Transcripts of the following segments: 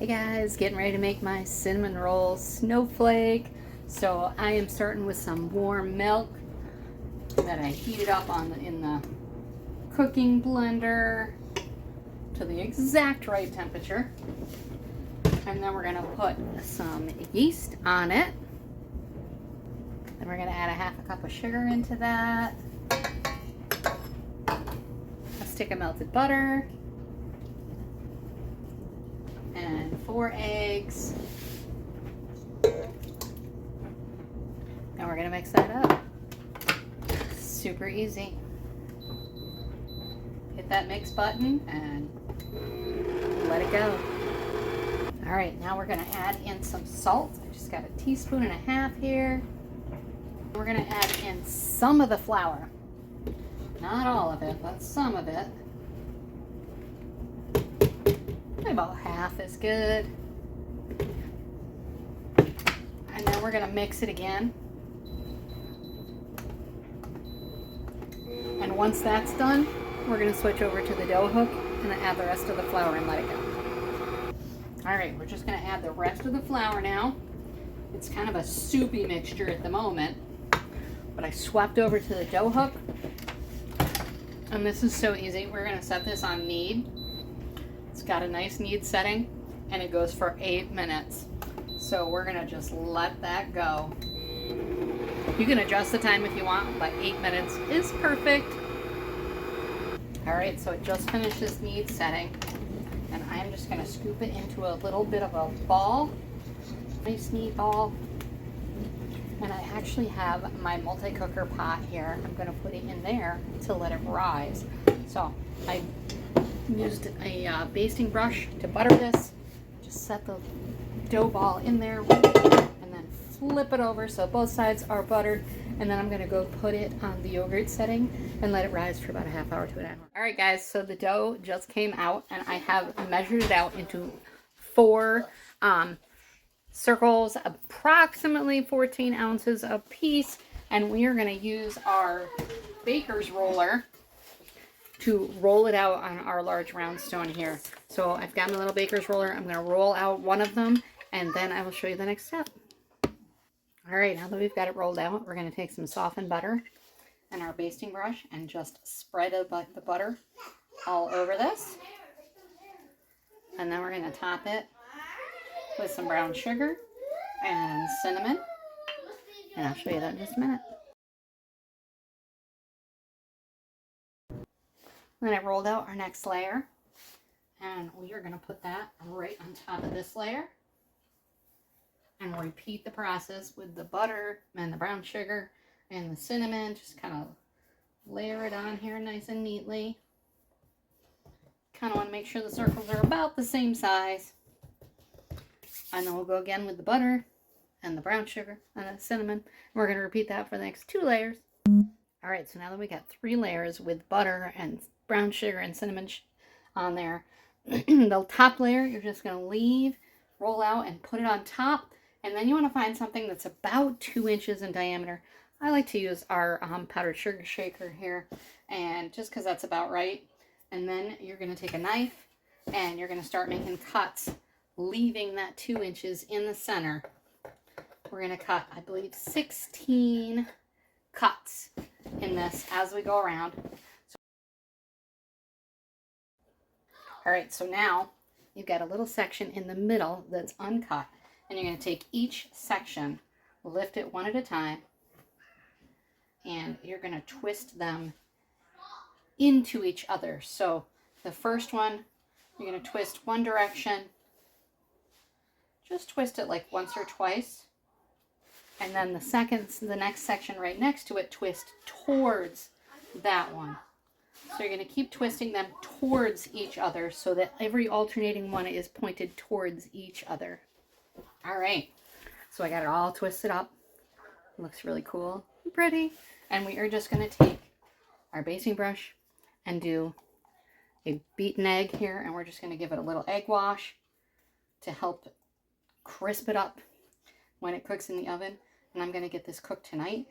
Hey guys, getting ready to make my cinnamon roll snowflake. So I am starting with some warm milk that I heated up in the cooking blender to the exact right temperature. And then we're gonna put some yeast on it. Then we're gonna add a half a cup of sugar into that. A stick of melted butter. And 4 eggs. And we're gonna mix that up. Super easy. Hit that mix button and let it go. All right, now we're gonna add in some salt. I just got a teaspoon and a half here. We're gonna add in some of the flour. Not all of it, but some of it. About half is good. And then we're going to mix it again. And once that's done, we're going to switch over to the dough hook and add the rest of the flour and let it go. All right, we're just going to add the rest of the flour now. It's kind of a soupy mixture at the moment, but I swapped over to the dough hook. And this is so easy. We're going to set this on knead. It's got a nice knead setting and it goes for 8 minutes. So we're gonna just let that go. You can adjust the time if you want, but 8 minutes is perfect. All right, so it just finished this knead setting and I'm just gonna scoop it into a little bit of a ball, nice knead ball. And I actually have my multi-cooker pot here. I'm gonna put it in there to let it rise. So I used a basting brush to butter this. Just set the dough ball in there and then flip it over so both sides are buttered, and then I'm going to go put it on the yogurt setting and let it rise for about a half hour to an hour. All right guys, so the dough just came out and I have measured it out into 4 circles, approximately 14 ounces a piece, and we are going to use our baker's roller to roll it out on our large round stone here. So I've got my little baker's roller. I'm going to roll out one of them and then I will show you the next step. All right, now that we've got it rolled out, we're going to take some softened butter and our basting brush and just spread the butter all over this. And then we're going to top it with some brown sugar and cinnamon. And I'll show you that in just a minute. Then I rolled out our next layer, and we are going to put that right on top of this layer. And repeat the process with the butter and the brown sugar and the cinnamon. Just kind of layer it on here nice and neatly. Kind of want to make sure the circles are about the same size. And then we'll go again with the butter and the brown sugar and the cinnamon. We're going to repeat that for the next 2 layers. All right, so now that we got 3 layers with butter and brown sugar and cinnamon on there, the top layer you're just going to leave, roll out, and put it on top. And then you want to find something that's about 2 inches in diameter. I like to use our powdered sugar shaker here, and just because that's about right. And then you're going to take a knife and you're going to start making cuts, leaving that 2 inches in the center. We're going to cut, I believe, 16 cuts in this as we go around. All right, so now you've got a little section in the middle that's uncut, and you're going to take each section, lift it one at a time, and you're going to twist them into each other. So the first one, you're going to twist one direction, just twist it like once or twice, and then the next section right next to it, twist towards that one. So you're going to keep twisting them towards each other so that every alternating one is pointed towards each other. All right, so I got it all twisted up. It looks really cool and pretty. And we are just going to take our basting brush and do a beaten egg here, and we're just going to give it a little egg wash to help crisp it up when it cooks in the oven. And I'm going to get this cooked tonight.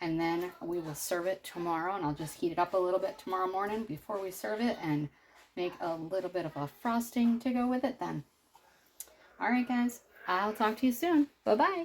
And then we will serve it tomorrow, and I'll just heat it up a little bit tomorrow morning before we serve it and make a little bit of a frosting to go with it then. All right, guys. I'll talk to you soon. Bye-bye.